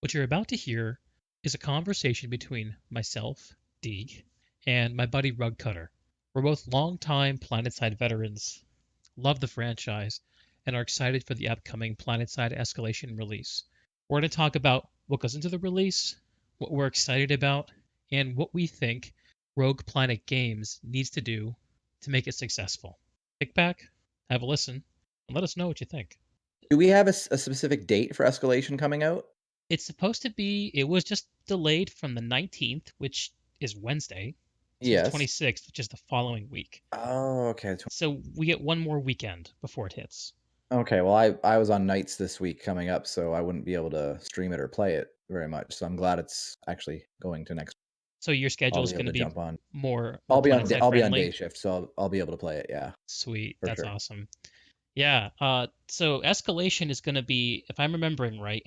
What you're about to hear is a conversation between myself, Deeg, and my buddy Rugcutter. We're both longtime Planetside veterans, love the franchise, and are excited for the upcoming Planetside Escalation release. We're going to talk about what goes into the release, what we're excited about, and what we think Rogue Planet Games needs to do to make it successful. Kick back, have a listen, and let us know what you think. Do we have a specific date for Escalation coming out? It's supposed to be, it was just delayed from the 19th, which is Wednesday, to the Yes. 26th, which is the following week. Oh, okay. So we get one more weekend before it hits. Okay. Well, I was on nights this week coming up, so I wouldn't be able to stream it or play it very much. So I'm glad it's actually going to next. So your schedule I'll is be able going to to be jump on. more I'll be on. Planetside I'll be on day friendly. shift, so I'll be able to play it. Yeah, Sweet, for that's sure. awesome. Yeah. So Escalation is going to be, if I'm remembering right,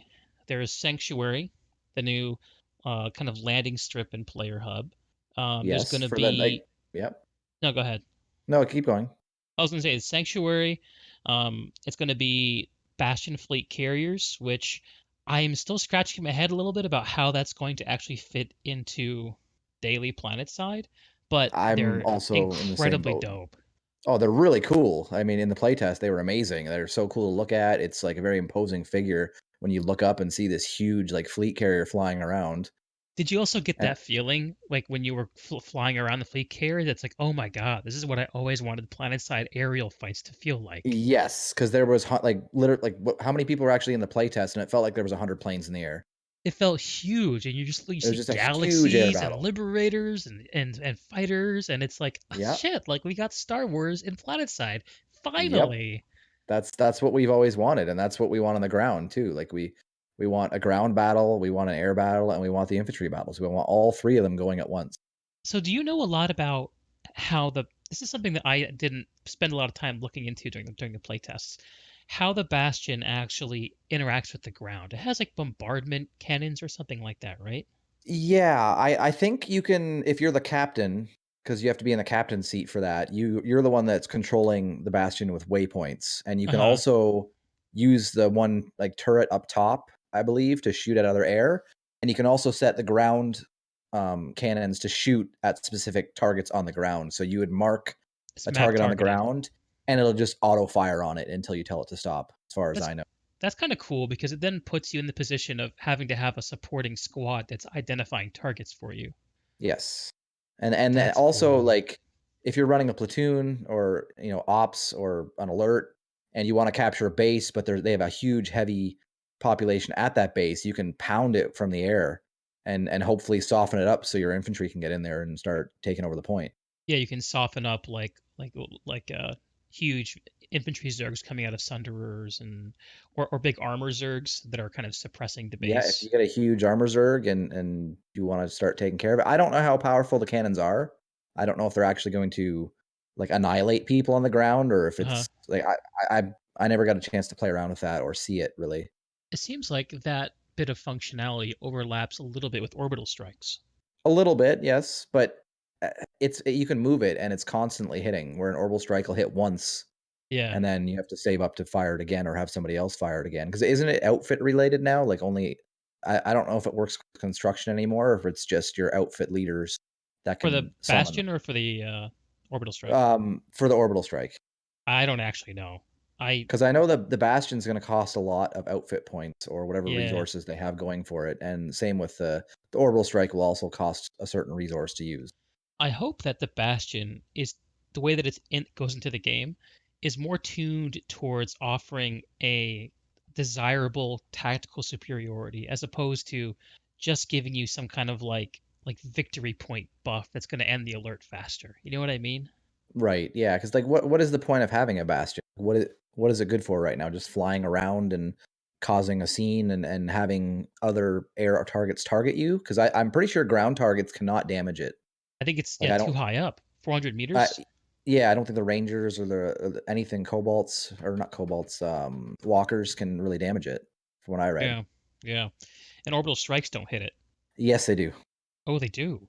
there is Sanctuary, the new kind of landing strip and player hub. There's going Yes, to for the be. like. Yep. No, go ahead. No, keep going. I was going to say it's Sanctuary. It's going to be Bastion Fleet Carriers, which I am still scratching my head a little bit about how that's going to actually fit into Daily Planetside, but I'm they're also in the same incredibly boat. dope. Oh, they're really cool. I mean, in the playtest, they were amazing. They're so cool to look at. It's like a very imposing figure when you look up and see this huge like fleet carrier flying around. Did you also get And that feeling like when you were flying around the fleet carrier? That's like, oh my god, this is what I always wanted Planetside aerial fights to feel like. yes, because there was like literally like how many people were actually in the playtest, and it felt like there was 100 planes in the air. It felt huge, and you It was see just a huge air galaxies and battle. liberators and fighters, and it's like Yep, shit, like we got Star Wars in Planetside yep. finally. That's what we've always wanted, and that's what we want on the ground too. Like we want a ground battle, we want an air battle, and we want the infantry battles. We want all three of them going at once. So do you know a lot about how the this is something that I didn't spend a lot of time looking into during the playtests. How the Bastion actually interacts with the ground. It has like bombardment cannons or something like that, right? Yeah, I think you can if you're the captain, because you have to be in the captain seat for that. You're the one that's controlling the bastion with waypoints, and you can Uh-huh. also use the one like turret up top, I believe, to shoot at other air, and you can also set the ground cannons to shoot at specific targets on the ground. So you would mark It's a map target on the targeted. ground, and it'll just auto fire on it until you tell it to stop. As far as That's I know. that's kind of cool because it then puts you in the position of having to have a supporting squad that's identifying targets for you. Yes. And then That's also, cool. like, if you're running a platoon or, ops or an alert and you wanna capture a base, but they have a huge, heavy population at that base, you can pound it from the air and hopefully soften it up so your infantry can get in there and start taking over the point. Yeah, you can soften up huge infantry zergs coming out of sunderers and or big armor zergs that are kind of suppressing the Yeah, if base. you get a huge armor zerg and you wanna start taking care of it. I don't know how powerful the cannons are. I don't know if they're actually going to, like, annihilate people on the ground or if Uh-huh. it's like I never got a chance to play around with that or see it really. It seems like that bit of functionality overlaps a little bit with orbital strikes. A little bit, yes, but, you can move it and it's constantly hitting, where an orbital strike will hit once, Yeah. and then you have to save up to fire it again or have somebody else fire it again. Because 'Cause isn't it outfit related now? Like, only I don't know if it works with construction anymore or if it's just your outfit leaders that For the can summon them. Bastion or for the orbital strike? For the orbital strike. I don't actually know. I Because I know the Bastion's gonna cost a lot of outfit points or whatever yeah. resources they have going for it, and same with the orbital strike will also cost a certain resource to use. I hope that the Bastion is the way that goes into the game is more tuned towards offering a desirable tactical superiority as opposed to just giving you some kind of like victory point buff that's going to end the alert faster. You know what I mean? Right, yeah. Because like, what is the point of having a Bastion? What is it good for right now? Just flying around and causing a scene and having other air targets target you? Because I'm pretty sure ground targets cannot damage it. I think it's Like, yeah I too don't high up, 400 I meters. yeah, I don't think the Rangers or anything Cobalts or not Cobalts, walkers can really damage it from what I read. Yeah, yeah. And orbital strikes don't hit it. Yes, they do. Oh, they do.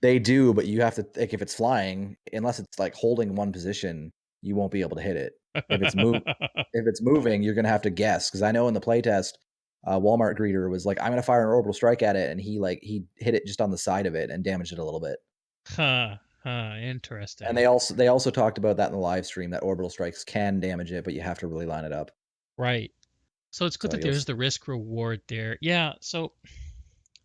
They do, but you have to like, if it's flying, unless it's, like, holding one position, you won't be able to hit it. If it's move if it's moving, you're gonna have to guess. Because I know in the playtest, Walmart greeter was like, "I'm gonna fire an orbital strike at it," and he hit it just on the side of it and damaged it a little bit. Huh, And interesting. they also talked about that in the live stream that orbital strikes can damage it, but you have to really line it up. Right. So it's good So that you'll. there's the risk reward there. Yeah, so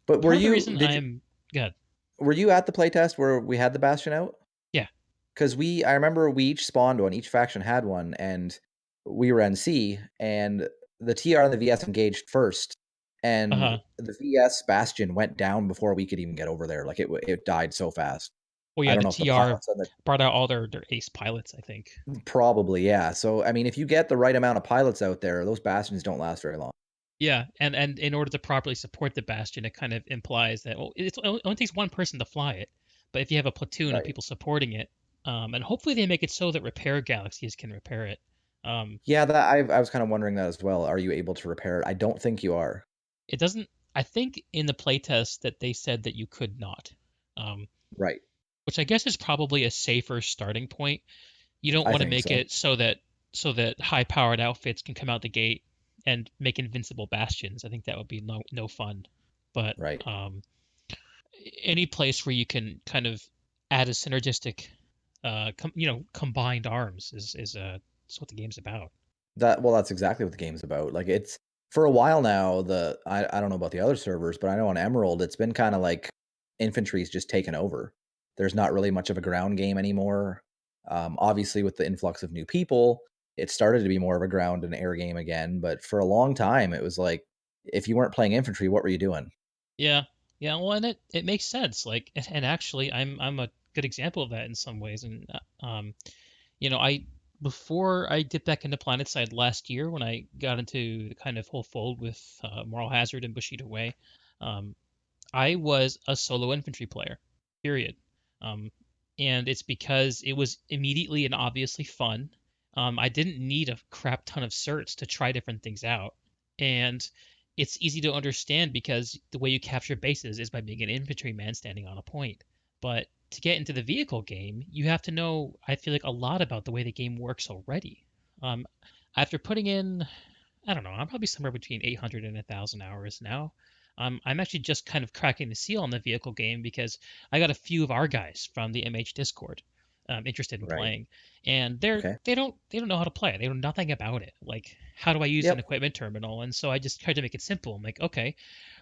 But part of the reason I'm good. were you at the playtest where we had the Bastion out? Yeah. Because I remember we each spawned one, each faction had one, and we were NC, and the TR and the VS engaged first, and Uh-huh. the VS Bastion went down before we could even get over there. Like it died so fast. Well, I yeah, don't the know if the TR pilots on the brought out all their ace pilots, I think. probably yeah. So I mean, if you get the right amount of pilots out there, those Bastions don't last very long. Yeah, and in order to properly support the Bastion, it kind of implies that well, it only takes one person to fly it, but if you have a platoon of Right. people supporting it, and hopefully they make it so that repair galaxies can repair it. Um, Yeah, that I was kind of wondering that as well. Are you able to repair it? I don't think you are. it doesn't. I think in the playtest that they said that you could not, um, Right. which I guess is probably a safer starting point. You don't I want to think make so. it so that high-powered outfits can come out the gate and make invincible bastions. I think that would be no fun. But Right. any place where you can kind of add a synergistic, combined arms is what the game's about. That's exactly what the game's about. Like it's for a while now, I don't know about the other servers, but I know on Emerald it's been kind of like infantry's just taken over. There's not really much of a ground game anymore. Obviously with the influx of new people, it started to be more of a ground and air game again, but for a long time it was like if you weren't playing infantry, what were you doing? Yeah, yeah. Well, and it makes sense. Like, and actually, I'm a good example of that in some ways. And I before I dipped back into Planetside last year when I got into the kind of whole fold with Moral Hazard and Bushido Way, um, I was a solo infantry player, period. Um, and it's because it was immediately and obviously fun. I didn't need a crap ton of certs to try different things out. And it's easy to understand because the way you capture bases is by being an infantryman standing on a point. But to get into the vehicle game, you have to know, I feel like, a lot about the way the game works already. Um, after putting in I don't know. I'm probably somewhere between 800 and 1,000 hours now. I'm actually just kind of cracking the seal on the vehicle game because I got a few of our guys from the MH Discord interested in Right. playing, and Okay. they don't know how to play. They know nothing about it. Like, how do I use an Yep. equipment terminal? And so I just tried to make it simple. I'm like, okay,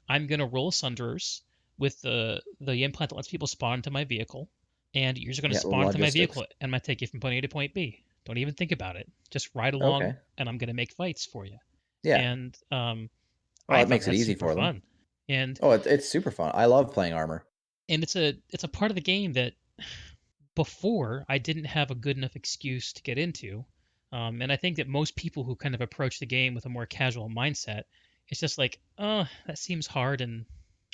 I'm gonna roll Sunderers with the implant that lets people spawn into my vehicle, and you're just gonna Yeah, spawn into my logistics. vehicle, and I'm gonna take you from point A to point B. Don't even think about it. Just ride along, Okay. and I'm gonna make fights for you. Yeah. And Well, I it thought makes it that's easy super for them. fun. And Oh, it's super fun. I love playing armor. it's a part of the game that before I didn't have a good enough excuse to get into. And I think that most people who kind of approach the game with a more casual mindset, it's just like, oh, that seems hard and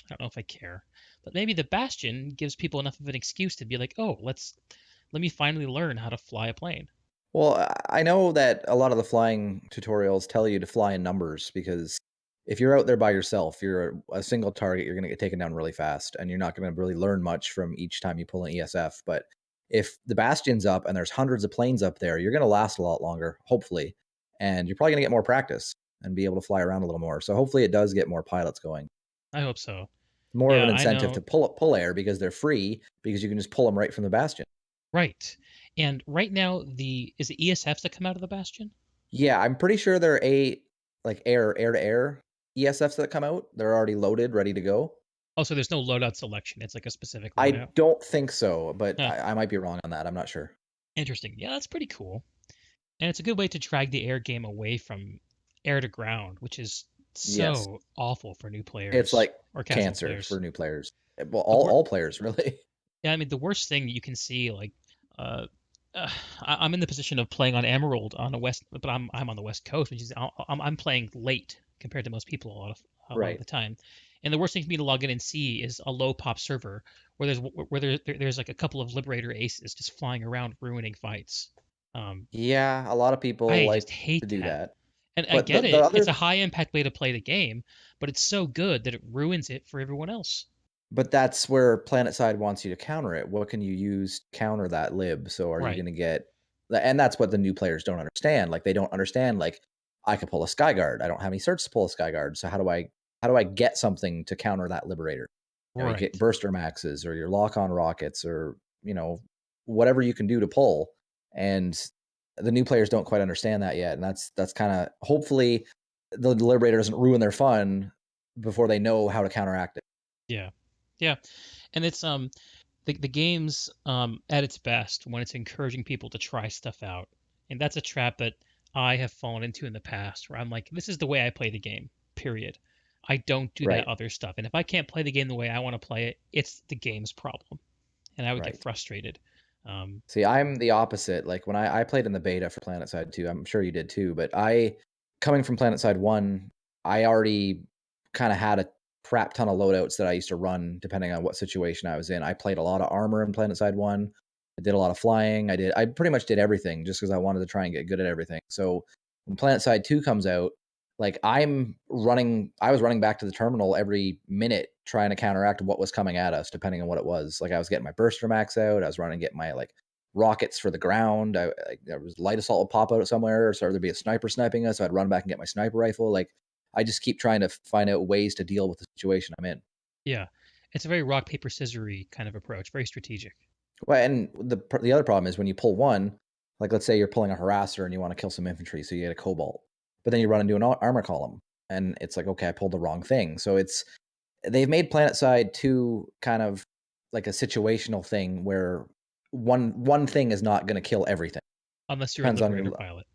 I don't know if I care. But maybe the Bastion gives people enough of an excuse to be like, oh, let me finally learn how to fly a plane. Well, I know that a lot of the flying tutorials tell you to fly in numbers because if you're out there by yourself, you're a single target, you're going to get taken down really fast and you're not going to really learn much from each time you pull an ESF. But if the Bastion's up and there's hundreds of planes up there, you're going to last a lot longer, hopefully. And you're probably going to get more practice and be able to fly around a little more. So hopefully it does get more pilots going. I hope so. More of Yeah, an I incentive to know. pull air because they're free because you can just pull them right from the Bastion. Right. And right now, is it ESFs that come out of the Bastion? Yeah, I'm pretty sure there are like air to air ESFs that come out. They're already loaded, ready to go. Oh, so there's no loadout selection. It's like a specific I loadout. don't think so, but Huh. I might be wrong on that. I'm not sure. Interesting. Yeah, that's pretty cool. And it's a good way to drag the air game away from air to ground, which is Yes, so awful for new it's players like or casual cancer for players. new players. Well, The wor- all players really. yeah, I mean the worst thing you can see, like, uh, I'm in the position of playing on Emerald on the west, but I'm on the west coast, which is I'm playing late compared to most people a lot of Right. the time. And the worst thing for me to log in and see is a low pop server where there's like a couple of Liberator aces just flying around ruining fights. Um, Yeah, a lot of people I just like to hate do that. that. And I But get the it. It's other a high impact way to play the game, but it's so good that it ruins it for everyone else. but that's where Planetside wants you to counter it. What can you use to counter that lib? So are you Right. going to get and that's what the new players don't understand. Like they don't understand like I could pull a Skyguard. I don't have any certs to pull a Skyguard. So how do I get something to counter that Liberator? You get Right. burster maxes or your lock on rockets or whatever you can do to pull. And the new players don't quite understand that yet. And that's kind of hopefully the Liberator doesn't ruin their fun before they know how to counteract it. Yeah. Yeah. And it's the game's at its best when it's encouraging people to try stuff out. And that's a trap that I have fallen into in the past where I'm like, this is the way I play the game, period. I don't do that Right. other stuff. And if I can't play the game the way I want to play it, it's the game's problem. And I would get Right. frustrated. Um, See, I'm the opposite. Like when I played in the beta for Planetside 2, I'm sure you did too, but I coming from Planetside 1, I already kind of had a crap ton of loadouts that I used to run depending on what situation I was in. I played a lot of armor in Planetside 1. I did a lot of flying. I pretty much did everything just because I wanted to try and get good at everything. So when Planetside 2 comes out, like I was running back to the terminal every minute trying to counteract what was coming at us, depending on what it was. Like I was getting my burster max out, I was running to get my like rockets for the ground. There was light assault would pop out somewhere, so there'd be a sniper sniping us. So I'd run back and get my sniper rifle. Like I just keep trying to find out ways to deal with the situation I'm in. yeah. It's a very rock, paper, scissory kind of approach, very strategic. Well, and the other problem is when you pull one, like let's say you're pulling a harasser and you want to kill some infantry, so you get a cobalt, but then you run into an armor column, and it's like okay, I pulled the wrong thing. So they've made Planetside 2 kind of like a situational thing where one thing is not going to kill everything. Unless you're a Depends on Liberator your pilot.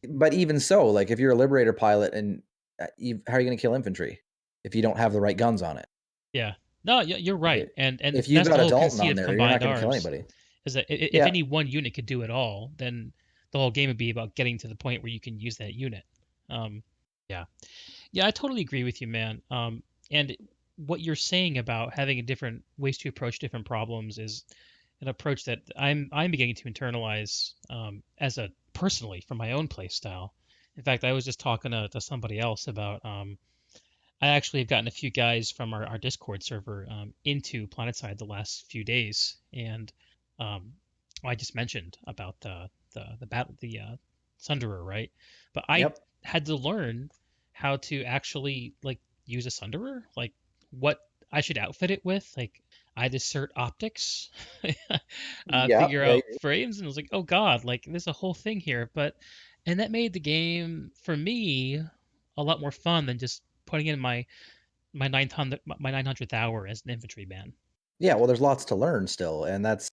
but even so, like if you're a Liberator pilot and how are you going to kill infantry if you don't have the right guns on it? Yeah. No, you're right. Like, And if you've that's the got a whole Dalton conceit on of there, you're not combined going to kill arms, anybody. is that if Yeah, any one unit could do it all, then the whole game would be about getting to the point where you can use that unit. Um, yeah. Yeah, I totally agree with you, man. And what you're saying about having a different ways to approach different problems is an approach that I'm beginning to internalize as a personally for my own play style. In fact, I was just talking to somebody else about I actually have gotten a few guys from our Discord server into Planetside the last few days, and um, I just mentioned about the battle the Sunderer, right? But I yep, had to learn how to actually like use a Sunderer, like what I should outfit it with. Like I had to cert optics, yep, figure yeah, out frames, and I was like, oh god, like there's a whole thing here. And that made the game for me a lot more fun than just putting in my 900th hour as an infantryman. yeah. Well, there's lots to learn still, and that's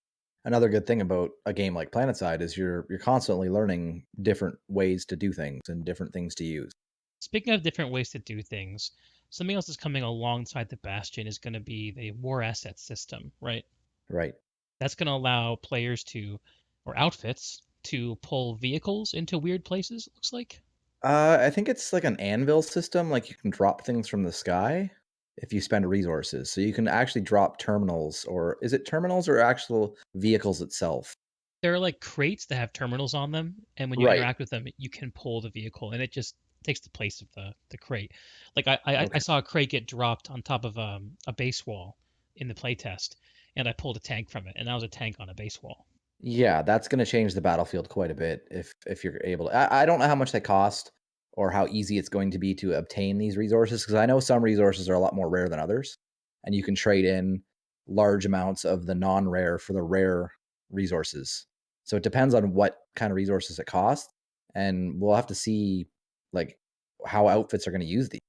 another good thing about a game like Planetside is you're constantly learning different ways to do things and different things to use. Speaking of different ways to do things, something else that's coming alongside the Bastion is going to be the war asset system, right? Right. That's going to allow players to, or outfits, to pull vehicles into weird places, it looks like. I think it's like an anvil system. Like you can drop things from the sky if you spend resources. So you can actually drop terminals, or is it terminals or actual vehicles itself? There are like crates that have terminals on them, and when you Right. interact with them, you can pull the vehicle, and it just takes the place of the crate. Like I Okay. saw a crate get dropped on top of a base wall in the playtest, and I pulled a tank from it, and that was a tank on a base wall. Yeah, that's going to change the battlefield quite a bit if you're able to. I don't know how much they cost or how easy it's going to be to obtain these resources because I know some resources are a lot more rare than others, and you can trade in large amounts of the non-rare for the rare resources. So it depends on what kind of resources it costs, and we'll have to see like how outfits are going to use these.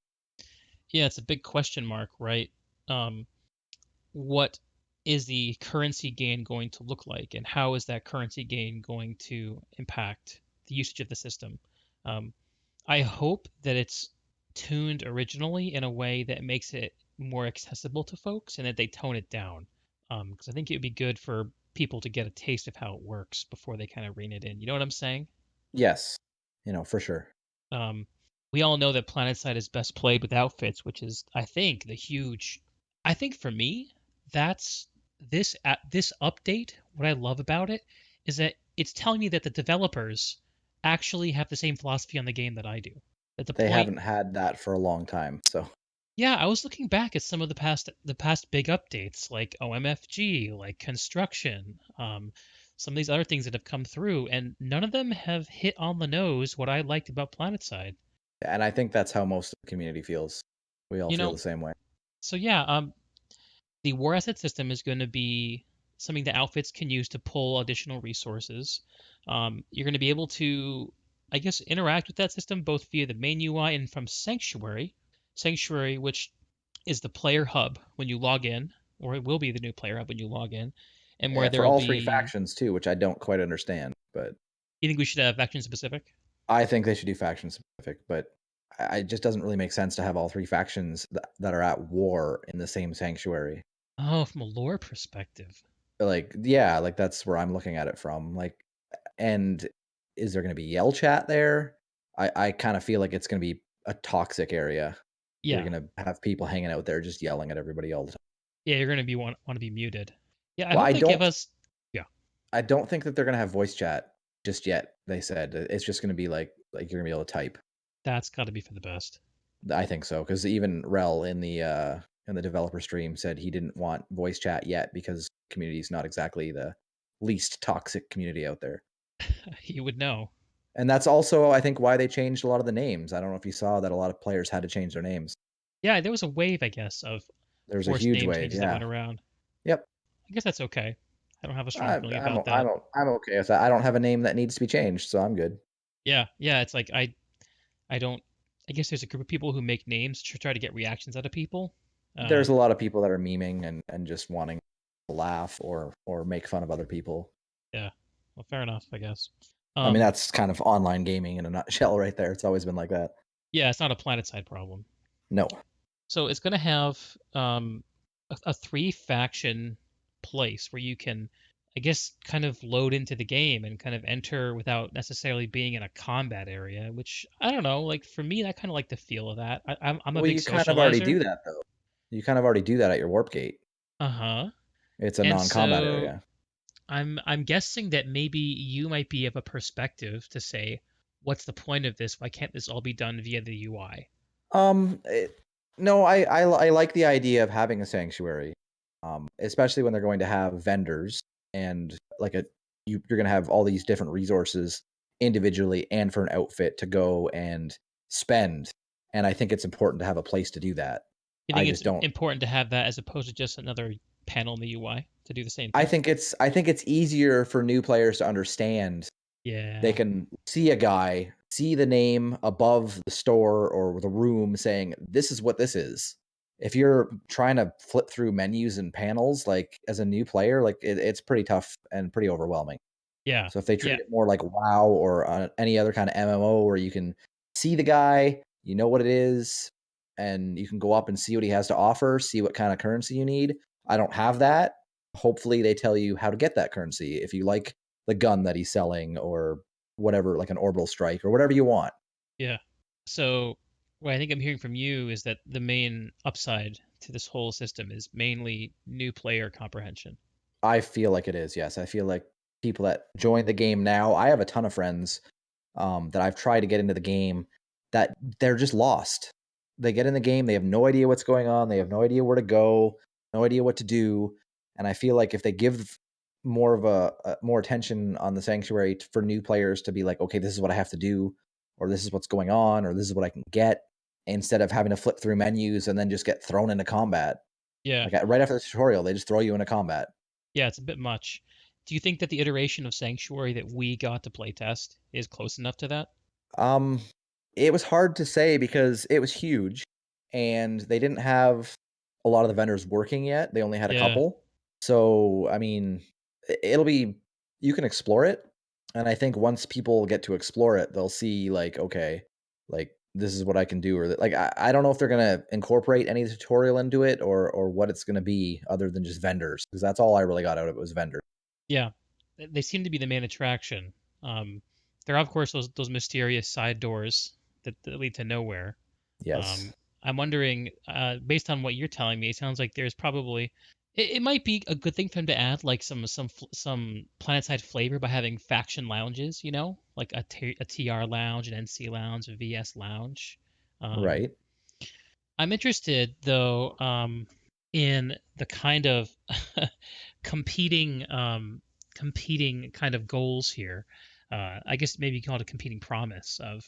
Yeah, it's a big question mark, right? Um, what is the currency gain going to look like, and how is that currency gain going to impact the usage of the system? Um, I hope that it's tuned originally in a way that makes it more accessible to folks and that they tone it down. Because I think it would be good for people to get a taste of how it works before they kind of rein it in. You know what I'm saying? Yes, for sure. Um, we all know that Planetside is best played with outfits, which is, I think, the huge. I think for me, that's this update. What I love about it is that it's telling me that the developers actually have the same philosophy on the game that I do. At the They point, haven't had that for a long time, so yeah, I was looking back at some of the past big updates like OMFG, like construction, some of these other things that have come through, and none of them have hit on the nose what I liked about Planetside. And I think that's how most of the community feels. We all You feel know, the same way. so yeah, the war asset system is going to be something that outfits can use to pull additional resources. You're going to be able to, I guess, interact with that system both via the main UI and from Sanctuary. Sanctuary, which is the player hub when you log in, or it will be the new player hub when you log in, and where Yeah, there for will all three be. factions too, which I don't quite understand, but You think we should have faction specific? I think they should do faction specific. But it just doesn't really make sense to have all three factions that are at war in the same sanctuary. Oh, from a lore perspective. Like, yeah, like that's where I'm looking at it from. Like, and is there going to be yell chat there? I kind of feel like it's going to be a toxic area. You're Yeah, going to have people hanging out there just yelling at everybody all the time. yeah, you're going to be want to be muted. Yeah, I Well, hope they give us. Yeah, I don't think that they're going to have voice chat just yet. They said it's just going to be like you're going to be able to type. that's got to be for the best. I think so because even Rel in the developer stream said he didn't want voice chat yet because community is not exactly the least toxic community out there. You would know. And that's also, I think, why they changed a lot of the names. I don't know if you saw that a lot of players had to change their names. Yeah, there was a wave, I guess, of There was a forced huge name wave. changes that Yeah. went around. Yep. I guess that's okay. I don't have a strong I, feeling I'm about I'm that. I'm okay with that. I don't have a name that needs to be changed, so I'm good. Yeah, yeah, it's like I don't. I guess there's a group of people who make names to try to get reactions out of people. There's Um, a lot of people that are memeing and just wanting to laugh or make fun of other people. yeah, well, fair enough, I guess. I mean, Um, that's kind of online gaming in a nutshell, right there. It's always been like that. yeah, it's not a planet side problem. No, So it's going to have a three faction place where you can, I guess, kind of load into the game and kind of enter without necessarily being in a combat area. Which I don't know. Like for me, I kind of like the feel of that. I'm a well, big you kind of already socializer. do that though. You kind of already do that at your warp gate. Uh huh. It's a And non-combat so area. I'm guessing that maybe you might be of a perspective to say, what's the point of this? Why can't this all be done via the UI? Um, it, no, I like the idea of having a sanctuary, especially when they're going to have vendors and like you're going to have all these different resources individually and for an outfit to go and spend. And I think it's important to have a place to do that. You I think it's just don't. important to have that as opposed to just another panel in the UI to do the same I thing? think it's easier for new players to understand. They Yeah. can see a guy, see the name above the store or the room saying, "This is what this is." If you're trying to flip through menus and panels, like as a new player, like it's pretty tough and pretty overwhelming. Yeah. So if they Yeah. treat it more like WoW or any other kind of MMO where you can see the guy, you know what it is, and you can go up and see what he has to offer, see what kind of currency you need. I don't have that. Hopefully, they tell you how to get that currency if you like the gun that he's selling or whatever, like an orbital strike or whatever you want. Yeah. So what I think I'm hearing from you is that the main upside to this whole system is mainly new player comprehension. I feel like it is. Yes, I feel like people that join the game now. I have a ton of friends that I've tried to get into the game that they're just lost. They get in the game, they have no idea what's going on, they have no idea where to go, no idea what to do, and I feel like if they give more of a more attention on the sanctuary for new players to be like, okay, this is what I have to do, or this is what's going on, or this is what I can get, instead of having to flip through menus and then just get thrown into combat. Yeah. Like right after the tutorial, they just throw you into combat. Yeah, it's a bit much. Do you think that the iteration of Sanctuary that we got to playtest is close enough to that? Um, it was hard to say because it was huge, and they didn't have a lot of the vendors working yet. They only had a Yeah. couple. So, I mean, it'll be you can explore it, and I think once people get to explore it, they'll see like, okay, like this is what I can do, or like I don't know if they're gonna incorporate any tutorial into it or what it's gonna be other than just vendors because that's all I really got out of it was vendors. Yeah. They seem to be the main attraction. There are of course those mysterious side doors that lead to nowhere. Yes, Um, I'm wondering, based on what you're telling me, it sounds like there's probably it might be a good thing for them to add like some planetside flavor by having faction lounges, you know, like a TR lounge, an NC lounge, a VS lounge. Um, right. I'm interested though, in the kind of competing competing kind of goals here. I guess maybe you can call it a competing promise of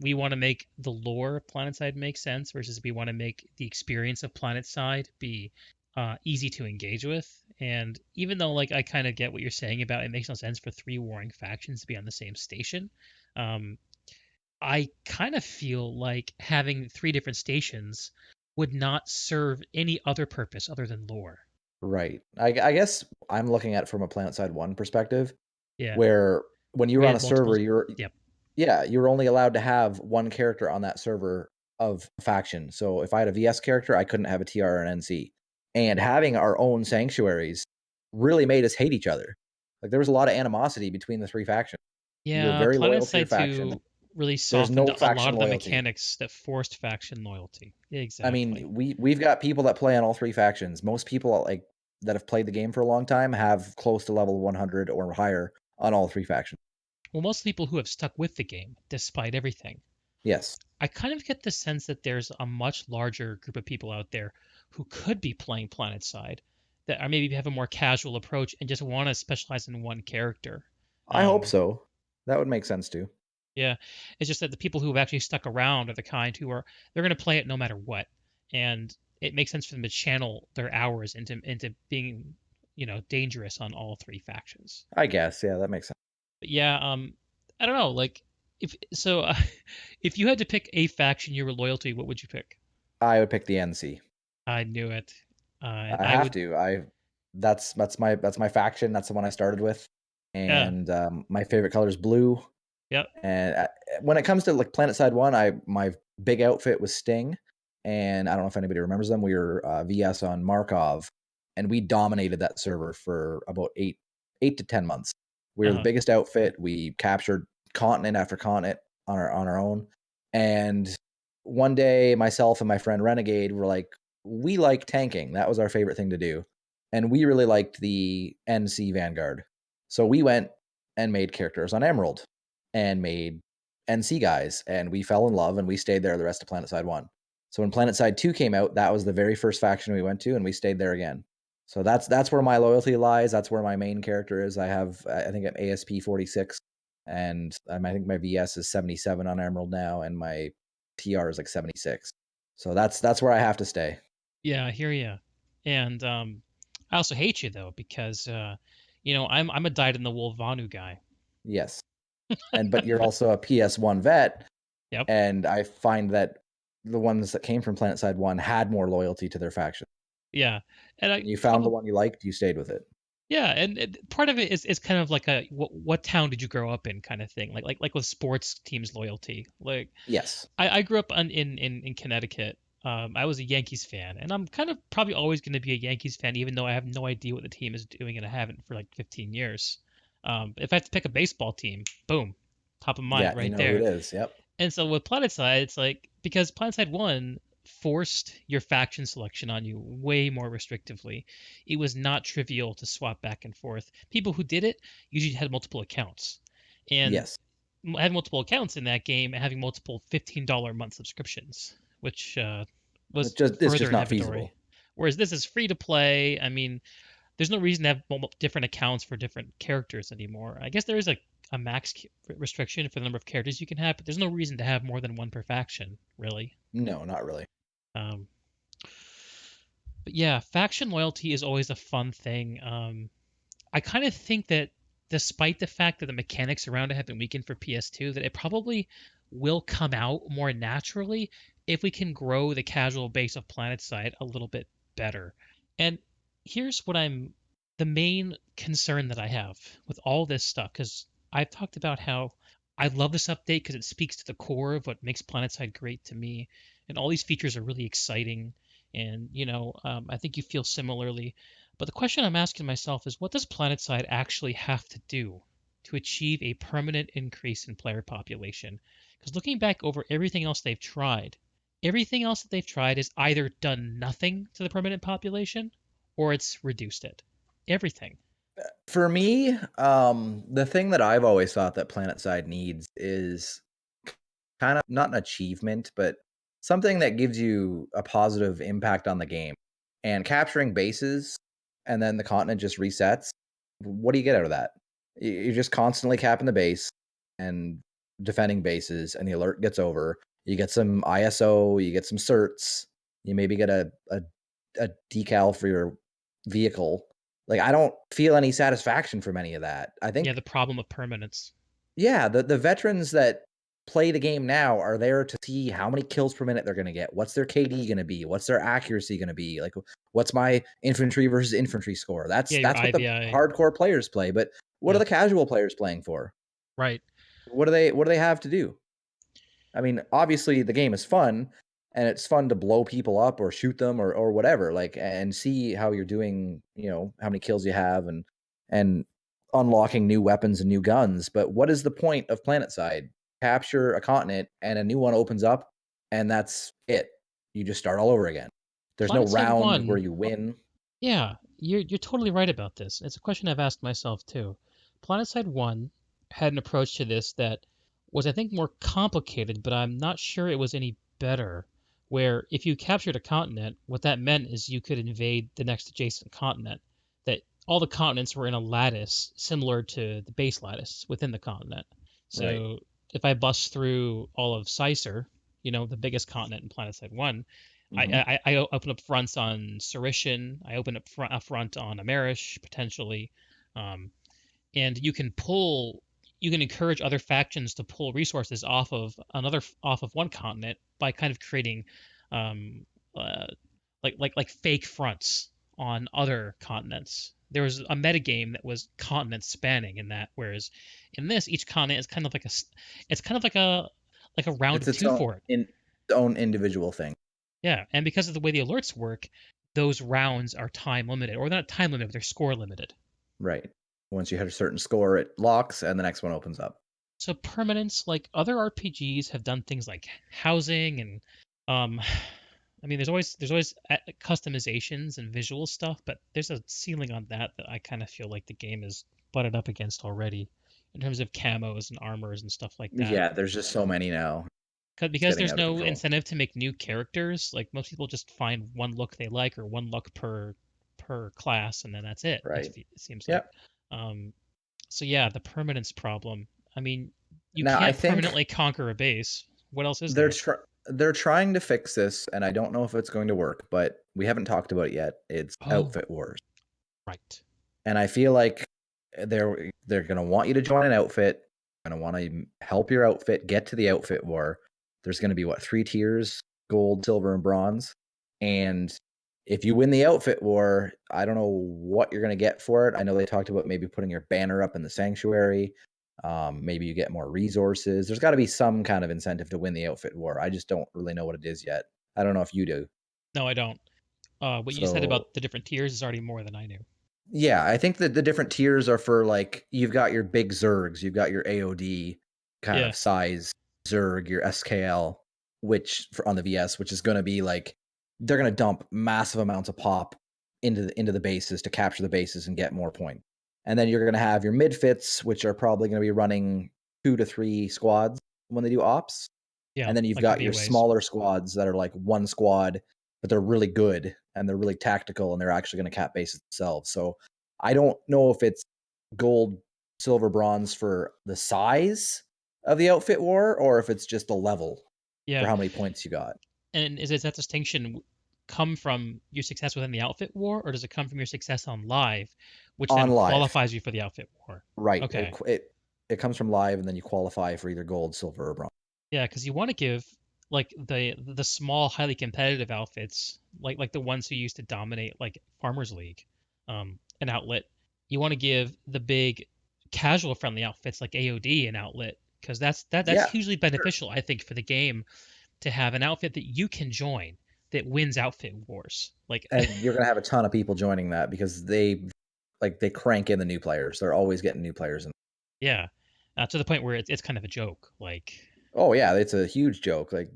we want to make the lore of Planetside make sense versus we want to make the experience of Planetside be easy to engage with. And even though like I kind of get what you're saying about it makes no sense for three warring factions to be on the same station, um, I kind of feel like having three different stations would not serve any other purpose other than lore. Right. I guess I'm looking at it from a PlanetSide 1 perspective, Yeah, where when you were we on had a multiple. server, you're Yep. yeah, you were only allowed to have one character on that server of faction. So if I had a VS character, I couldn't have a TR or an NC. And having our own sanctuaries really made us hate each other. Like there was a lot of animosity between the three factions. You were Yeah, very loyal to your Planetside faction. 2 really There's softened no a lot faction of the loyalty. mechanics that forced faction loyalty. I Exactly. mean, we've got people that play on all three factions. Most people like that have played the game for a long time have close to level 100 or higher on all three factions. Well, most people who have stuck with the game, despite everything, Yes. I kind of get the sense that there's a much larger group of people out there who could be playing Planetside that are maybe have a more casual approach and just want to specialize in one character. I hope Um, so. That would make sense too. Yeah, it's just that the people who have actually stuck around are the kind who are they're going to play it no matter what, and it makes sense for them to channel their hours into being, dangerous on all three factions. I guess. Yeah, that makes sense. But yeah, I don't know, like if so, if you had to pick a faction you were loyal to, what would you pick? I would pick the NC. I knew it. I I have would. to. That's my faction. That's the one I started with, Yeah. and my favorite color is blue. Yep. And when it comes to like PlanetSide 1, I my big outfit was Sting, and I don't know if anybody remembers them. We were VS on Markov, and we dominated that server for about 8 to 10 months. We were the Uh-huh. biggest outfit. We captured continent after continent on our own. And one day, myself and my friend Renegade were like, we like tanking. That was our favorite thing to do, and we really liked the NC Vanguard. So we went and made characters on Emerald and made NC guys, and we fell in love, and we stayed there the rest of PlanetSide 1. So when PlanetSide 2 came out, that was the very first faction we went to, and we stayed there again. So that's where my loyalty lies. That's where my main character is. I think I'm ASP 46, and I think my VS is 77 on Emerald now, and my TR is like 76. So that's where I have to stay. Yeah, I hear you. And I also hate you though because I'm a dyed in the wool Vanu guy. Yes, and but you're also a PS1 vet, Yep. and I find that the ones that came from PlanetSide 1 had more loyalty to their faction. Yeah. And I You found the probably one you liked, you stayed with it. yeah, and part of it is kind of like a what town did you grow up in kind of thing, like with sports teams loyalty. Like Yes. I grew up in Connecticut. I was a Yankees fan, and I'm kind of probably always going to be a Yankees fan, even though I have no idea what the team is doing, and I haven't for like 15 years. If I have to pick a baseball team, boom, top of mind Yeah, you right know who it there. is. Yep. And so with Planetside, it's like because Planetside 1 forced your faction selection on you way more restrictively. It was not trivial to swap back and forth. People who did it usually had multiple accounts. And Yes. having multiple accounts in that game and having multiple $15 a month subscriptions, which was It's further just not inhibitory. feasible. Whereas this is free to play. I mean, there's no reason to have different accounts for different characters anymore. I guess there is a max restriction for the number of characters you can have, but there's no reason to have more than one per faction, really. No, not really. Um, but yeah, faction loyalty is always a fun thing. I kind of think that despite the fact that the mechanics around it have been weakened for PS2, that it probably will come out more naturally if we can grow the casual base of PlanetSide a little bit better. And here's what I'm the main concern that I have with all this stuff, because I've talked about how I love this update because it speaks to the core of what makes PlanetSide great to me, and all these features are really exciting. And I think you feel similarly. But the question I'm asking myself is what does PlanetSide actually have to do to achieve a permanent increase in player population? Because looking back over everything else that they've tried has either done nothing to the permanent population or it's reduced it. Everything. For me, the thing that I've always thought that PlanetSide needs is kind of not an achievement, but something that gives you a positive impact on the game. And capturing bases and then the continent just resets. What do you get out of that? You're just constantly capping the base and defending bases, and the alert gets over. You get some ISO, you get some certs, you maybe get a decal for your vehicle. Like, I don't feel any satisfaction from any of that. I Yeah, think, the problem of permanence. yeah, the veterans that play the game now are there to see how many kills per minute they're going to get. What's their KD going to be? What's their accuracy going to be? Like, what's my infantry versus infantry score? Yeah, your That's what the IVI. hardcore players play. But what are Yeah, the casual players playing for? right. What do they have to do? I mean, obviously the game is fun, and it's fun to blow people up or shoot them or whatever, like, and see how you're doing, how many kills you have, and unlocking new weapons and new guns. But what is the point of Planetside? Capture a continent and a new one opens up, and that's it. You just start all over again. There's no Planetside round where 1, you win. yeah, you're totally right about this. It's a question I've asked myself too. Planetside 1 had an approach to this that was, I think, more complicated, but I'm not sure it was any better. Where if you captured a continent, what that meant is you could invade the next adjacent continent. That all the continents were in a lattice similar to the base lattice within the continent. Right. So if I bust through all of Sicer, the biggest continent in Planetside 1, Hmm. I open up fronts on Cerishian. I open up a front on Amerish potentially, um, and you can encourage other factions to pull resources off of one continent by kind of creating, um, uh, like fake fronts on other continents. There was a metagame that was continent spanning in that, whereas in this, each continent is kind of it's kind of like a round It's of two for it. its own individual thing. Yeah, and because of the way the alerts work, those rounds are time limited, or they're not time limited, but they're score limited. Right. Once you hit a certain score, it locks, and the next one opens up. So permanence, like other RPGs, have done things like housing and, um, I mean, there's always customizations and visual stuff, but there's a ceiling on that I kind of feel like the game is butted up against already, in terms of camos and armors and stuff like that. Yeah, there's just so many now. It's Because getting there's out of no control. incentive to make new characters. Like most people just find one look they like or one look per class, and then that's it. Right. It seems like. Yep. Um, so yeah, the permanence problem. I mean, you Now I can't think permanently conquer a base. What else is they're there? tr- they're trying to fix this, and I don't know if it's going to work, but we haven't talked about it yet. It's Oh, outfit wars. right. And I feel like they're gonna want you to join an outfit, gonna want to help your outfit get to the outfit war. There's gonna be what, three tiers: gold, silver, and bronze. And if you win the outfit war, I don't know what you're gonna get for it. I know they talked about maybe putting your banner up in the sanctuary. Maybe you get more resources. There's got to be some kind of incentive to win the outfit war. I just don't really know what it is yet. I don't know if you do. No, I don't. What you said So about the different tiers is already more than I knew. yeah, I think that the different tiers are for, like, you've got your big Zergs, you've got your AOD kind Yeah, of size Zerg, your SKL, which for on the VS, which is going to be like they're going to dump massive amounts of pop into the bases to capture the bases and get more points. And then you're going to have your midfits, which are probably going to be running 2 to 3 squads when they do ops. yeah, And then you've like the got your BOAs. smaller squads that are like one squad, but they're really good and they're really tactical and they're actually going to cap bases themselves. So I don't know if it's gold, silver, bronze for the size of the outfit war or if it's just the level for Yeah, how many points you got and is that distinction come from your success within the outfit war, or does it come from your success on live, which on then live. qualifies you for the outfit war? Right. Okay. It comes from live and then you qualify for either gold, silver, or bronze. Yeah, because you want to give like the small, highly competitive outfits, like the ones who used to dominate like Farmers League, an outlet. You want to give the big casual friendly outfits like AOD an outlet because that's Yeah. hugely Sure. beneficial, I think, for the game to have an outfit that you can join that wins outfit wars. Like, And you're going to have a ton of people joining that because they crank in the new players. They're always getting new players in. yeah, to the point where it's kind of a joke. Like, Oh yeah, it's a huge joke. Like,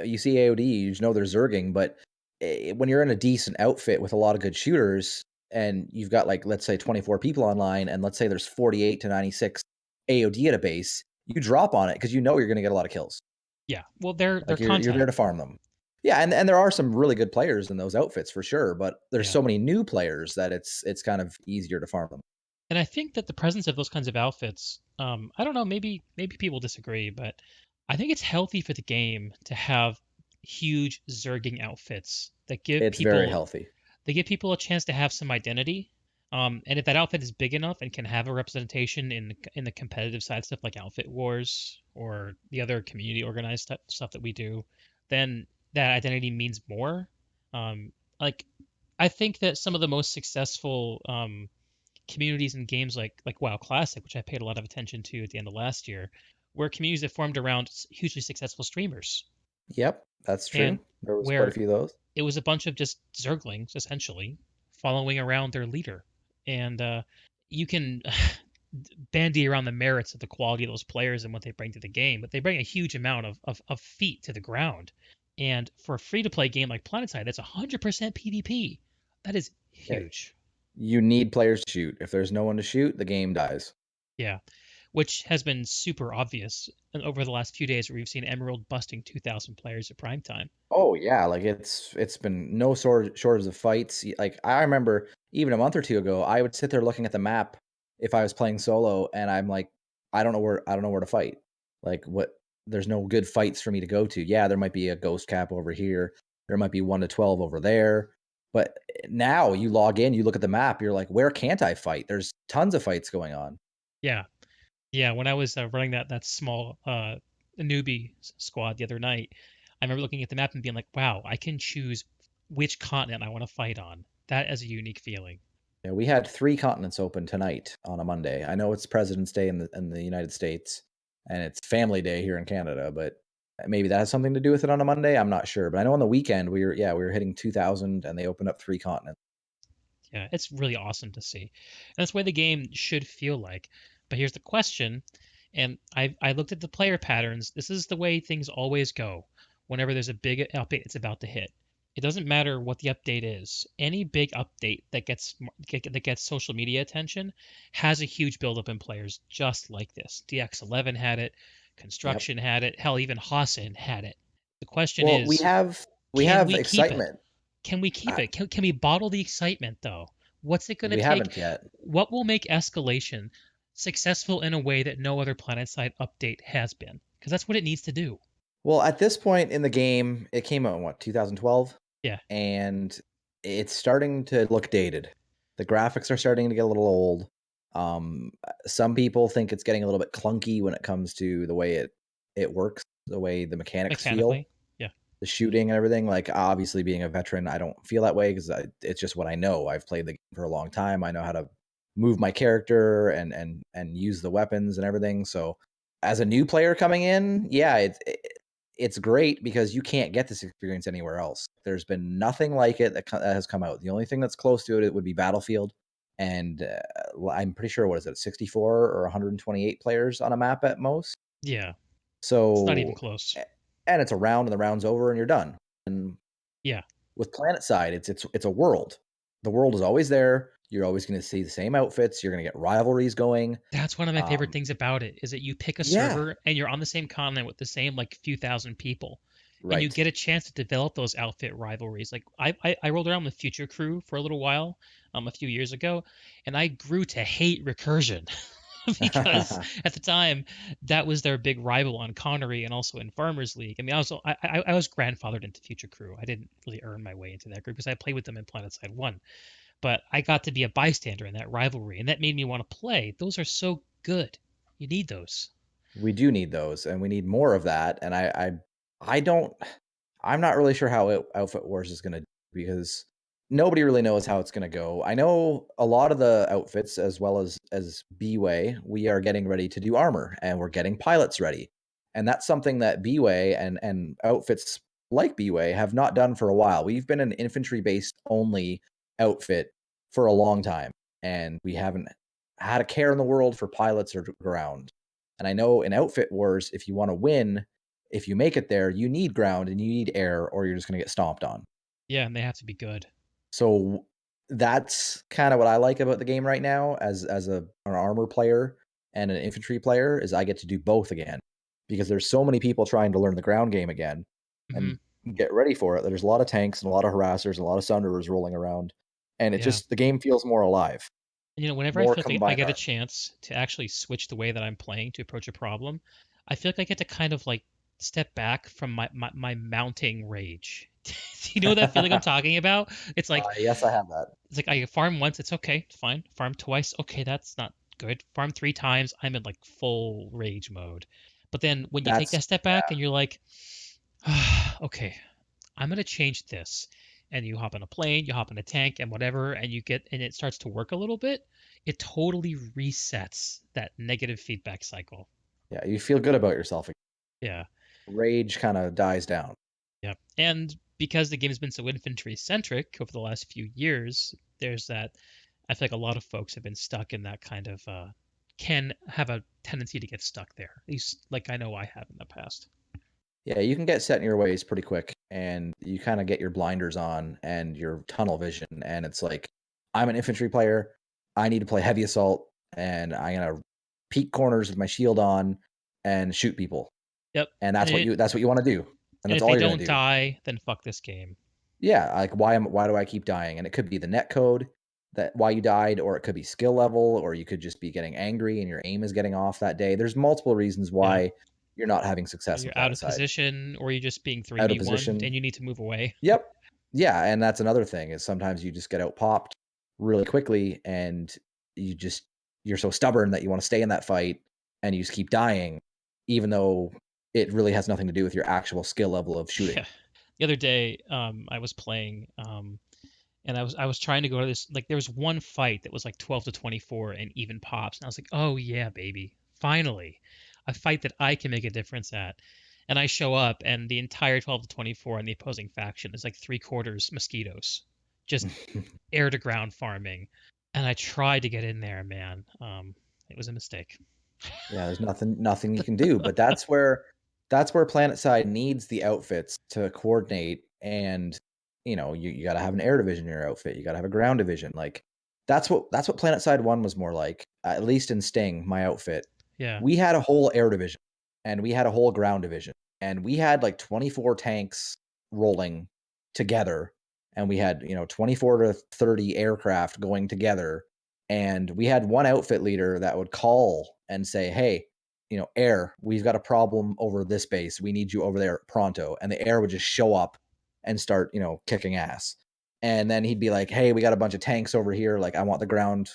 you see AOD, you just know they're zerging, but when you're in a decent outfit with a lot of good shooters, and you've got, like, let's say 24 people online, and let's say there's 48 to 96 AOD at a base, you drop on it because you know you're going to get a lot of kills. yeah, well, they're Like, you're content. there to farm them. Yeah, and there are some really good players in those outfits for sure, but there's Yeah. so many new players that it's kind of easier to farm them. And I think that the presence of those kinds of outfits, I don't know, maybe people disagree, but I think it's healthy for the game to have huge zerging outfits that It's very healthy. give people a chance to have some identity. And if that outfit is big enough and can have a representation in the competitive side stuff like Outfit Wars or the other community organized stuff that we do, then that identity means more. Like I think that some of the most successful communities and games like WoW Classic, which I paid a lot of attention to at the end of last year, were communities that formed around hugely successful streamers, Yep, that's and true. There was quite a where few of those. it was a bunch of just zerglings essentially following around their leader, and you can bandy around the merits of the quality of those players and what they bring to the game, but they bring a huge amount of feet to the ground. And for a free to play game like Planetside, that's 100% PvP. That is Yeah, huge. you need players to shoot. If there's no one to shoot, the game dies. Yeah, which has been super obvious over the last few days where we've seen Emerald busting 2,000 players at prime time. Oh yeah, like it's been no shortage of fights. Like I remember even a month or two ago, I would sit there looking at the map if I was playing solo, and I'm like, I don't know where to fight. Like what? There's no good fights for me to go to. Yeah, there might be a ghost cap over here. There might be 1 to 12 over there. But now you log in, you look at the map, you're like, where can't I fight? There's tons of fights going on. Yeah, yeah. When I was running that small newbie squad the other night, I remember looking at the map and being like, "Wow, I can choose which continent I want to fight on." That is a unique feeling. Yeah, we had 3 continents open tonight on a Monday. I know it's President's Day in the United States, and it's Family Day here in Canada, but maybe that has something to do with it on a Monday, I'm not sure, but I know on the weekend, we were hitting 2,000 and they opened up 3 continents. Yeah, it's really awesome to see. And that's the way the game should feel like. But here's the question, and I looked at the player patterns. This is the way things always go. Whenever there's a big update it's about to hit. It doesn't matter what the update is. Any big update that gets social media attention has a huge buildup in players just like this. DX11 had it, Yep. Construction had it, hell even Hassan had it. The question Well, is, we can have we keep it? excitement. Can we keep Uh, it? Can we bottle the excitement though? What's it going to we take? haven't yet. What will make Escalation successful in a way that no other Planetside update has been? Because that's what it needs to do. Well, at this point in the game, it came out in what, 2012? Yeah, And it's starting to look dated. The graphics are starting to get a little old. Some people think it's getting a little bit clunky when it comes to the way it works, the way the mechanics feel, mechanically. Yeah, the shooting and everything. Like obviously, being a veteran, I don't feel that way because it's just what I know. I've played the game for a long time. I know how to move my character and use the weapons and everything. So as a new player coming in, yeah, it's great because you can't get this experience anywhere else. There's been nothing like it that has come out. The only thing that's close to it would be Battlefield, and I'm pretty sure what is it, 64 or 128 players on a map at most. yeah. It's not even So, close. and it's a round, and the round's over, and you're done. And Yeah, with Planetside, it's a world. The world is always there. You're always going to see the same outfits. You're going to get rivalries going. that's one of my favorite Um, things about it is that you pick a yeah, server and you're on the same continent with the same like few thousand people. And you right. get a chance to develop those outfit rivalries. Like I rolled around with Future Crew for a little while, a few years ago, and I grew to hate recursion because at the time that was their big rival on Connery and also in Farmers League. I mean, I was grandfathered into Future Crew. I didn't really earn my way into that group because I played with them in Planetside One, but I got to be a bystander in that rivalry, and that made me want to play. Those are so good. You need those. We do need those, and we need more of that. And I don't. I'm not really sure how Outfit Wars is going to, because nobody really knows how it's going to go. I know a lot of the outfits, as well as B-Way, we are getting ready to do armor, and we're getting pilots ready, and that's something that B-Way and outfits like B-Way have not done for a while. We've been an infantry based only outfit for a long time, and we haven't had a care in the world for pilots or ground. And I know in Outfit Wars, if you want to win, if you make it there, you need ground and you need air, or you're just going to get stomped on. Yeah, and they have to be good. So that's kind of what I like about the game right now as an armor player and an infantry player, is I get to do both again, because there's so many people trying to learn the ground game again Hmm. and get ready for it. There's a lot of tanks and a lot of harassers and a lot of sunderers rolling around, and it Yeah. just, the game feels more alive. Whenever I more feel like I combined get a arms. chance to actually switch the way that I'm playing to approach a problem, I feel like I get to kind of like step back from my mounting rage. Do you know that feeling I'm talking about? It's like Yes, I have that. it's like I farm once, it's okay, it's fine. Farm twice, okay, that's not good. Farm three times, I'm in like full rage mode. But then when you take That's that step back and you're like, ah, okay, I'm gonna change this. And you hop on a plane, you hop in a tank and whatever, and it starts to work a little bit, it totally resets that negative feedback cycle. yeah, you feel good about yourself. Yeah. Rage kind of dies down. Yeah. And because the game's been so infantry centric over the last few years, there's that I feel like a lot of folks have been stuck in that kind of can have a tendency to get stuck there. At least like I know I have in the past. Yeah, you can get set in your ways pretty quick, and you kind of get your blinders on and your tunnel vision, and it's like, I'm an infantry player. I need to play heavy assault, and I'm gonna peek corners with my shield on and shoot people, Yep. and And that's what you want to do, and and that's if all they you're gonna don't do. die, then fuck this game. Yeah, like why do I keep dying? And it could be the net code that why you died, or it could be skill level, or you could just be getting angry and your aim is getting off that day. There's multiple reasons Yeah. why you're not having success in You're out of Planetside. position or you're just being Out of 3v1 position. and you need to move away. Yep. Yeah, and that's another thing is sometimes you just get out popped really quickly and you just you're so stubborn that you want to stay in that fight and you just keep dying even though it really has nothing to do with your actual skill level of shooting. Yeah. The other day, I was playing, and I was trying to go to this like there was one fight that was like 12 to 24 and even pops, and I was like, oh yeah, baby, finally, a fight that I can make a difference at. And I show up, and the entire 12 to 24 on the opposing faction is like three quarters mosquitoes, just air to ground farming. And I tried to get in there, man. It was a mistake. Yeah, there's nothing you can do, but that's where PlanetSide needs the outfits to coordinate and you got to have an air division in your outfit. You got to have a ground division. Like that's what PlanetSide 1 was more like. At least in Sting, my outfit. Yeah, We had a whole air division and we had a whole ground division and we had like 24 tanks rolling together and we had 24 to 30 aircraft going together and we had one outfit leader that would call and say, hey, air, we've got a problem over this base, we need you over there pronto, and the air would just show up and start kicking ass. And then he'd be like, hey, we got a bunch of tanks over here, like I want the ground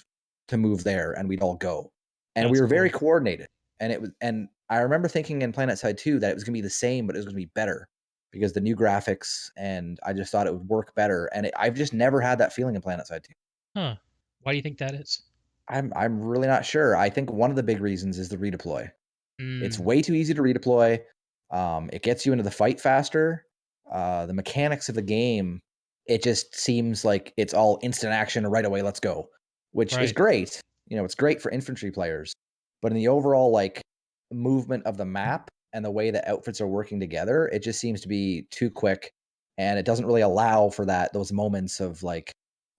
to move there, and we'd all go. And we that's were very cool. coordinated. And I remember thinking in Planetside 2 that it was going to be the same, but it was going to be better because the new graphics, and I just thought it would work better. And I've just never had that feeling in Planetside 2. Huh? Why do you think that is? I'm really not sure. I think one of the big reasons is the redeploy. It's Mm, way too easy to redeploy. It gets you into the fight faster. The mechanics of the game, it just seems like it's all instant action right away. Let's go, which is right. great. It's great for infantry players, but in the overall like movement of the map and the way that outfits are working together, it just seems to be too quick, and it doesn't really allow for those moments of like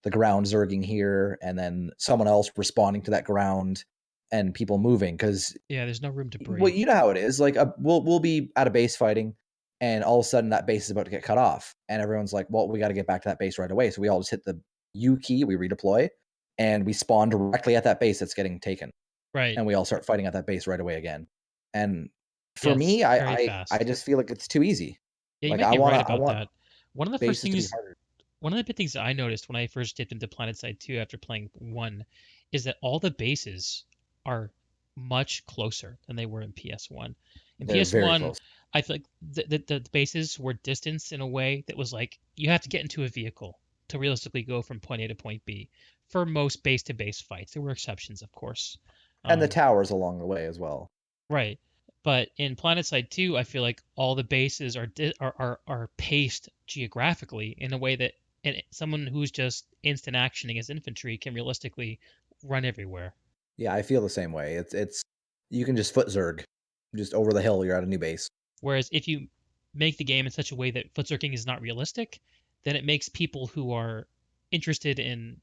the ground zerging here and then someone else responding to that ground and people moving because Yeah, there's no room to well, breathe. you know how it is. Like, we'll be at a base fighting, and all of a sudden that base is about to get cut off, and everyone's like, "Well, we got to get back to that base right away." So we all just hit the U key, we redeploy, and we spawn directly at that base that's getting taken, Right. and we all start fighting at that base right away again. And Yeah, for it's me, very I fast. just feel like it's too easy. Yeah, you Like might be right I about want that. One of the first bases to be things, harder. one of the big things that I noticed when I first dipped into PlanetSide 2 after playing 1 is that all the bases are much closer than they were in PS1. In They're very PS1, close. I feel like the bases were distanced in a way that was like you have to get into a vehicle to realistically go from point A to point B. For most base to base fights, there were exceptions, of course. And the Um, towers along the way as well. Right. But in PlanetSide 2, I feel like all the bases are paced geographically in a way that someone who's just instant actioning as infantry can realistically run everywhere. Yeah, I feel the same way. It's you can just foot zerg, just over the hill. You're at a new base. Whereas if you make the game in such a way that footzerking is not realistic, then it makes people who are interested in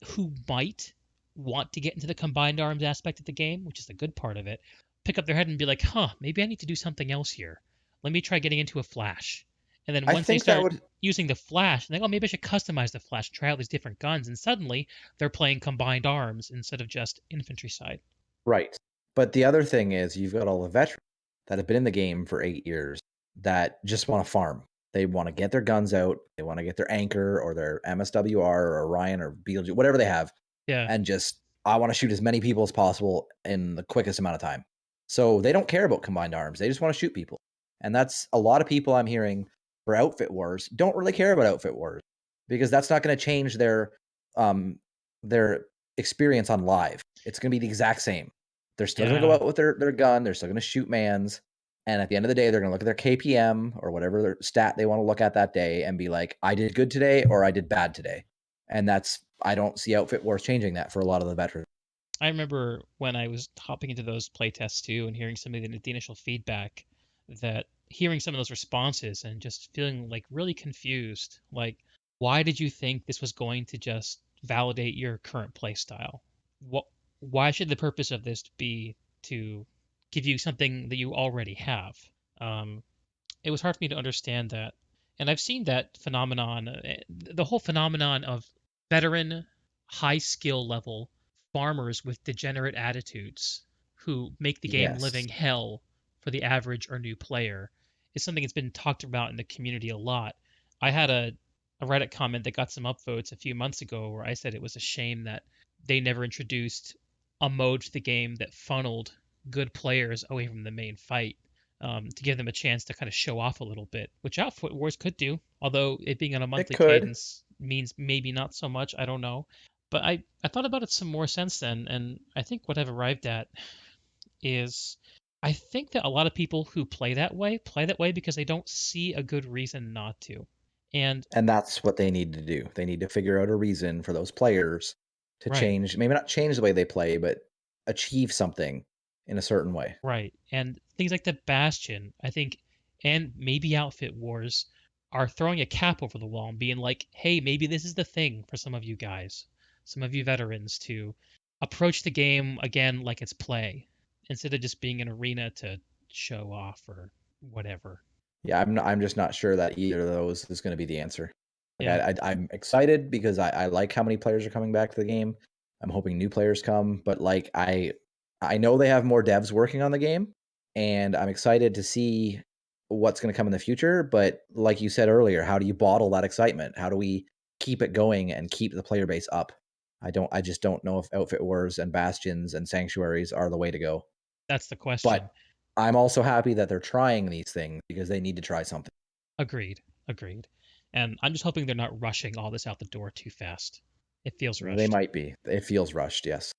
who might want to get into the combined arms aspect of the game, which is the good part of it, pick up their head and be like, huh, maybe I need to do something else here. Let me try getting into a flash. And then I once they think that start would using the flash, and they go, oh, maybe I should customize the flash, try out these different guns, and suddenly they're playing combined arms instead of just infantry side. right. But the other thing is you've got all the veterans that have been in the game for 8 years that just wanna farm. They wanna get their guns out, they wanna get their Anchor or their MSWR or Orion or BLG, whatever they have, Yeah, and just, "I wanna shoot as many people as possible in the quickest amount of time." So, they don't care about combined arms, they just wanna shoot people. And that's a lot of people I'm hearing for Outfit Wars don't really care about Outfit Wars because that's not gonna change um, their experience on live. It's gonna be the exact same. They're still gonna go yeah. out with their gun, they're still gonna shoot mans, and at the end of the day, they're gonna look at their KPM or whatever their stat they wanna look at that day and be like, "I did good today," or "I did bad today." And that's I don't see Outfit Wars changing that for a lot of the veterans. I remember when I was hopping into those playtests too and hearing some of the initial feedback, that hearing some of those responses and just feeling like really confused. Like, why did you think this was going to just validate your current play style? What, why should the purpose of this be to give you something that you already have? Um, it was hard for me to understand that. And I've seen that phenomenon, the whole phenomenon of veteran, high skill level farmers with degenerate attitudes who make the game Yes. living hell for the average or new player is something that's been talked about in the community a lot. I had a Reddit comment that got some upvotes a few months ago where I said it was a shame that they never introduced a mode to the game that funneled good players away from the main fight, to give them a chance to kind of show off a little bit, which Outfit Wars could do. Although it being on a It monthly could. cadence means maybe not so much. I don't know. But I thought about it some more since then, and I think what I've arrived at is I think that a lot of people who play that way because they don't see a good reason not to. And And that's what they need to do. They need to figure out a reason for those players to right, change, maybe not change the way they play, but achieve something in a certain way. right. And things like the Bastion, I think, and maybe Outfit Wars are throwing a cap over the wall and being like, hey, maybe this is the thing for some of you guys, some of you veterans to approach the game again like it's play instead of just being an arena to show off or whatever. Yeah, I'm just not sure that either of those is gonna be the answer. Like, Yeah, I'm excited because I like how many players are coming back to the game. I'm hoping new players come, but, like, I know they have more devs working on the game, and I'm excited to see what's gonna come in the future, but like you said earlier, how do you bottle that excitement? How do we keep it going and keep the player base up? I just don't know if Outfit Wars and Bastions and Sanctuaries are the way to go. that's the question. But I'm also happy that they're trying these things because they need to try something. Agreed. Agreed. And I'm just hoping they're not rushing all this out the door too fast. It feels They rushed. might be. It feels rushed, yes.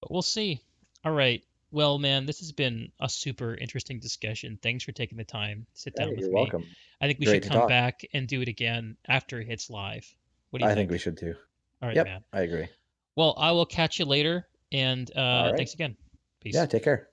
But we'll see. All right. Well, man, this has been a super interesting discussion. Thanks for taking the time to sit Hey, down with you're me. welcome. I think we should Great to come talk. back and do it again after it hits live. What do you I think we think? should too. All right, Yep, man. I agree. Well, I will catch you later, and All right. thanks again. Yeah, Peace. take care.